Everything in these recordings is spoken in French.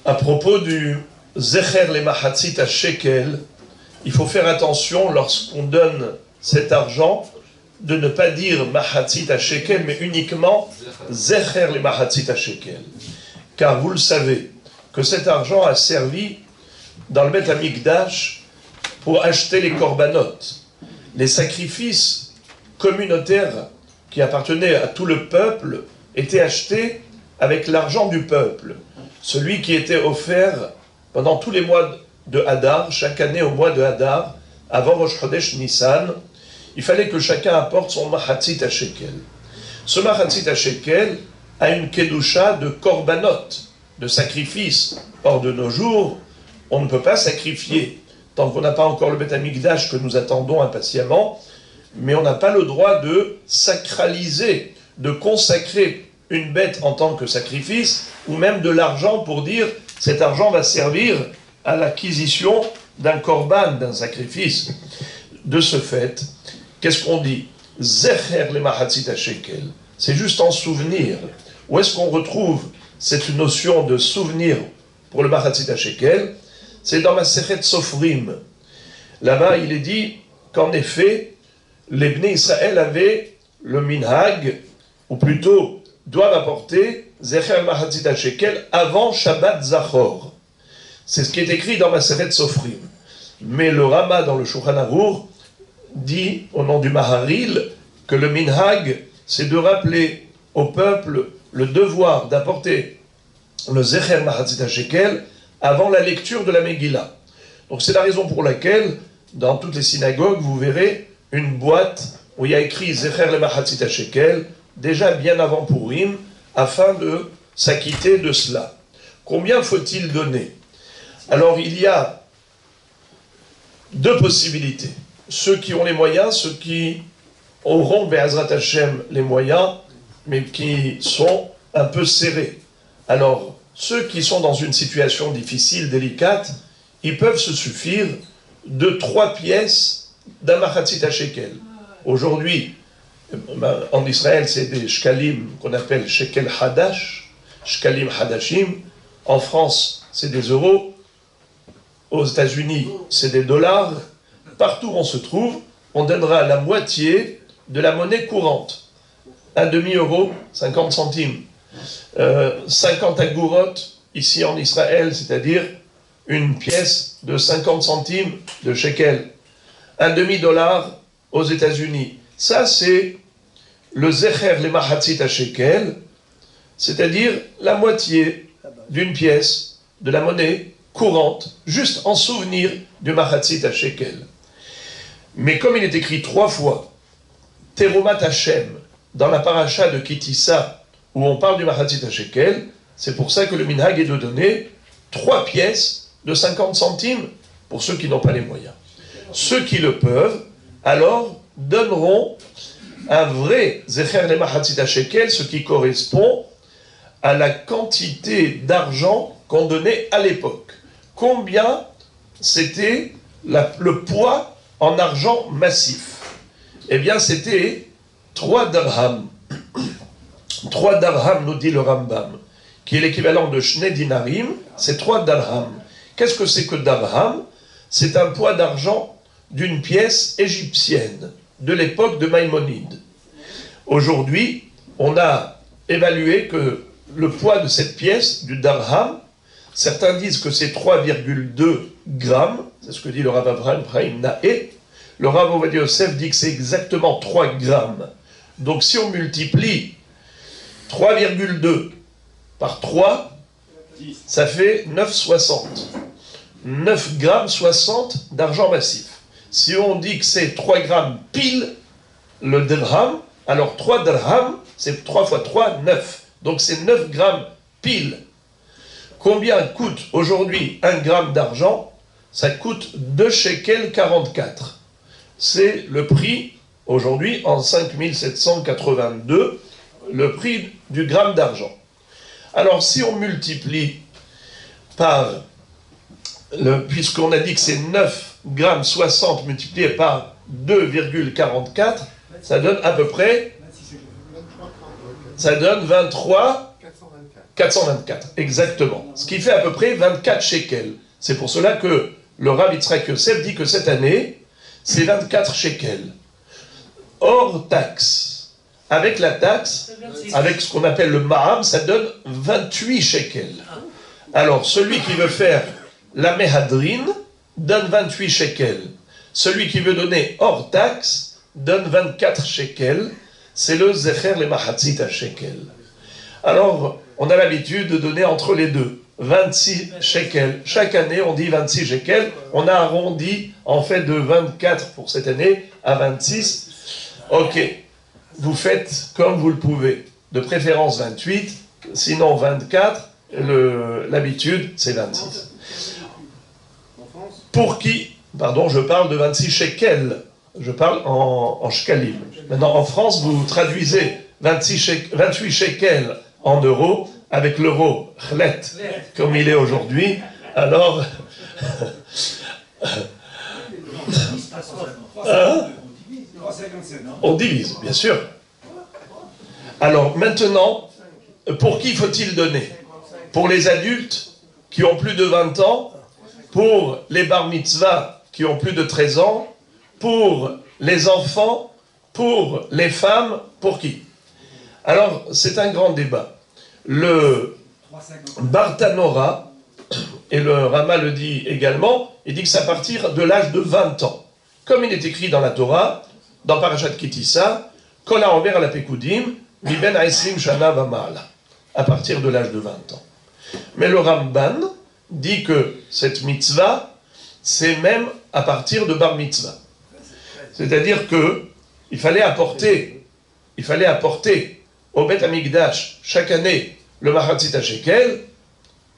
À propos du Zecher le Mahatzit à Shekel, il faut faire attention lorsqu'on donne cet argent de ne pas dire Mahatzit à Shekel, mais uniquement Zecher le Mahatzit à Shekel. Car vous le savez, que cet argent a servi dans le Beth Amikdash pour acheter les korbanot, les sacrifices communautaires qui appartenaient à tout le peuple étaient achetés avec l'argent du peuple. Celui qui était offert pendant tous les mois de Hadar, chaque année au mois de Hadar, avant Rosh Chodesh Nissan, il fallait que chacun apporte son Mahatzit à Shekel. Ce Mahatzit à Shekel a une kedusha de korbanot, de sacrifice. Or, de nos jours, on ne peut pas sacrifier tant qu'on n'a pas encore le Beth Amikdash que nous attendons impatiemment, mais on n'a pas le droit de sacraliser, de consacrer une bête en tant que sacrifice, ou même de l'argent pour dire cet argent va servir à l'acquisition d'un korban, d'un sacrifice. De ce fait, qu'est-ce qu'on dit? Zecher le Mahatzit à Shekel. C'est juste en souvenir. Où est-ce qu'on retrouve cette notion de souvenir pour le Mahatzit à Shekel? C'est dans Masechet Sofrim. Là-bas, il est dit qu'en effet, les Bnei Israël avaient le minhag, ou plutôt doivent apporter Zecher Mahatzit à Shekel avant Shabbat Zachor. C'est ce qui est écrit dans Masechet Sofrim. Mais le Rama dans le Shulchan Arour dit, au nom du Maharil, que le minhag, c'est de rappeler au peuple le devoir d'apporter le Zecher Mahatzit à Shekel avant la lecture de la Megillah. Donc c'est la raison pour laquelle, dans toutes les synagogues, vous verrez une boîte où il y a écrit Zecher le Mahatzit à Shekel, déjà bien avant Purim, afin de s'acquitter de cela. Combien faut-il donner? Alors il y a deux possibilités. Ceux qui ont les moyens, ceux qui auront Be'ezrat Hashem les moyens, mais qui sont un peu serrés. Alors, ceux qui sont dans une situation difficile, délicate, ils peuvent se suffire de 3 pièces d'un Mahatzit à Shekel. Aujourd'hui, en Israël, c'est des shkalim qu'on appelle Shekel Hadash, shkalim Hadashim. En France, c'est des euros. Aux États-Unis, c'est des dollars. Partout où on se trouve, on donnera la moitié de la monnaie courante. Un demi-euro, 50 centimes. 50 agourot ici en Israël, c'est-à-dire une pièce de 50 centimes de shekel. Un demi-dollar aux États-Unis. Ça, c'est le Zecher le Mahatzit à Shekel, c'est-à-dire la moitié d'une pièce de la monnaie courante, juste en souvenir du Mahatzit à Shekel. Mais comme il est écrit 3 fois, Terumat Hashem, dans la paracha de Kitissa, où on parle du Mahatzit à Shekel, c'est pour ça que le minhag est de donner 3 pièces de 50 centimes pour ceux qui n'ont pas les moyens. Ceux qui le peuvent, alors, donneront un vrai Zecher le Mahatzit à Shekel, ce qui correspond à la quantité d'argent qu'on donnait à l'époque. Combien c'était le poids en argent massif? Eh bien, c'était 3 dirhams. 3 dirhams, nous dit le Rambam, qui est l'équivalent de Shnei Dinarim, c'est 3 dirhams. Qu'est-ce que c'est que dirham? C'est un poids d'argent d'une pièce égyptienne, de l'époque de Maïmonide. Aujourd'hui, on a évalué que le poids de cette pièce, du dirham, certains disent que c'est 3,2 grammes, c'est ce que dit le Rav Avraham Naé. Le Rav Ovadia Yosef dit que c'est exactement 3 grammes. Donc si on multiplie 3,2 par 3, ça fait 9,60. 9 grammes 60 d'argent massif. Si on dit que c'est 3 grammes pile le dirham, alors 3 dirhams, c'est 3 fois 3, 9. Donc c'est 9 grammes pile. Combien coûte aujourd'hui 1 gramme d'argent? Ça coûte 2 shekels 44. C'est le prix, aujourd'hui, en 5782, le prix du gramme d'argent. Alors si on multiplie par, puisqu'on a dit que c'est 9 grammes 60 multiplié par 2,44, ça donne à peu près, ça donne 23 424, exactement. Ce qui fait à peu près 24 shekels. C'est pour cela que le Rav Yitzhak Yosef dit que cette année, c'est 24 shekels. Hors taxe. Avec la taxe, avec ce qu'on appelle le ma'am, ça donne 28 shekels. Alors, celui qui veut faire la mehadrine donne 28 shekels. Celui qui veut donner hors taxe donne 24 shekels. C'est le zecher le mahatzit à shekel. Alors, on a l'habitude de donner entre les deux 26 shekels. Chaque année, on dit 26 shekels. On a arrondi, en fait, de 24 pour cette année à 26. Ok, vous faites comme vous le pouvez. De préférence 28, sinon 24. L'habitude, c'est 26. Pour qui? Pardon, je parle de 26 shekels. Je parle en shekalim. Maintenant, en France, vous traduisez 28 shekels en euros avec l'euro chlet, comme il est aujourd'hui. Alors, on divise, bien sûr. Alors, maintenant, pour qui faut-il donner? Pour les adultes qui ont plus de 20 ans, pour les bar mitzvah qui ont plus de 13 ans, pour les enfants, pour les femmes, pour qui? Alors, c'est un grand débat. Le Bartanora, et le Rama le dit également, il dit que c'est à partir de l'âge de 20 ans. Comme il est écrit dans la Torah, dans Parashat Kitissa, Kol ha'omer al hapekudim, miben ha'esrim shana v'ma'ala, à partir de l'âge de 20 ans. Mais le Ramban dit que cette mitzvah, c'est même à partir de bar mitzvah. C'est-à-dire que il fallait apporter au Beth Amikdash chaque année le mahatzit shekel,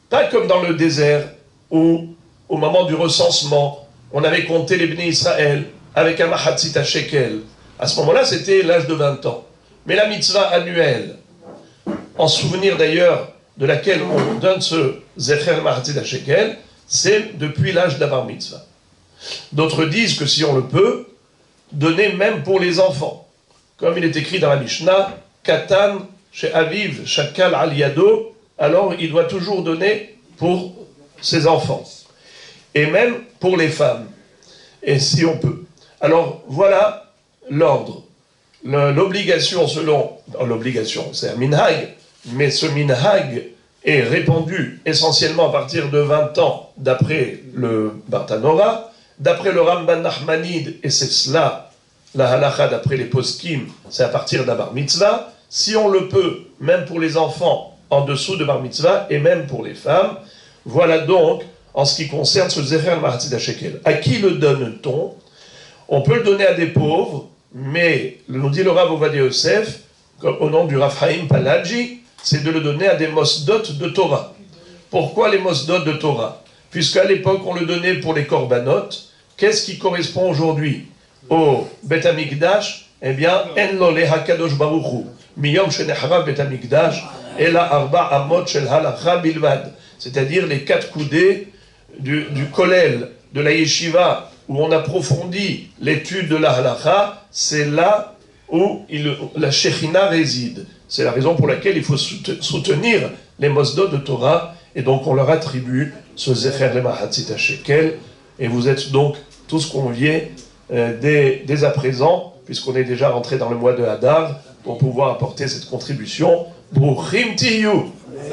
pas comme dans le désert où au moment du recensement on avait compté les Bnei Israël avec un mahatzit shekel. À ce moment-là, c'était l'âge de 20 ans. Mais la mitzvah annuelle, en souvenir d'ailleurs de laquelle on donne ce zecher mahatzit shekel, c'est depuis l'âge d'Abar mitzvah. D'autres disent que si on le peut, donner même pour les enfants. Comme il est écrit dans la Mishnah, Katan chez Aviv Shakal al Yado, alors il doit toujours donner pour ses enfants. Et même pour les femmes. Et si on peut. Alors voilà l'ordre. L'obligation selon... L'obligation, c'est un minhag, mais ce minhag est répandu essentiellement à partir de 20 ans d'après le Bartanora, d'après le Ramban Nachmanide, et c'est cela, la halakha d'après les poskim, c'est à partir d'un bar mitzvah. Si on le peut, même pour les enfants en dessous de bar mitzvah, et même pour les femmes, voilà donc en ce qui concerne ce zecher mahatzit shekel. À qui le donne-t-on? On peut le donner à des pauvres, mais, nous dit le Rav Ovadia Yosef, au nom du Rav Chaim Palaji, c'est de le donner à des mosdot de Torah. Pourquoi les mosdot de Torah? Puisqu'à l'époque, on le donnait pour les korbanot. Qu'est-ce qui correspond aujourd'hui au Bet Amikdash? Eh bien, En lo le hakadosh baruch hu, miyom shenechara Bet Amikdash, ela arba amot shel halacha bilvad. C'est-à-dire les 4 coudées du kollel, de la yeshiva, où on approfondit l'étude de la halacha, c'est là où la Shechina réside. C'est la raison pour laquelle il faut soutenir les mosdot de Torah, et donc on leur attribue ce zecher le mahatzit shekel, et vous êtes donc tous conviés dès à présent, puisqu'on est déjà rentré dans le mois de Hadar, pour pouvoir apporter cette contribution. Bruchim tiyu.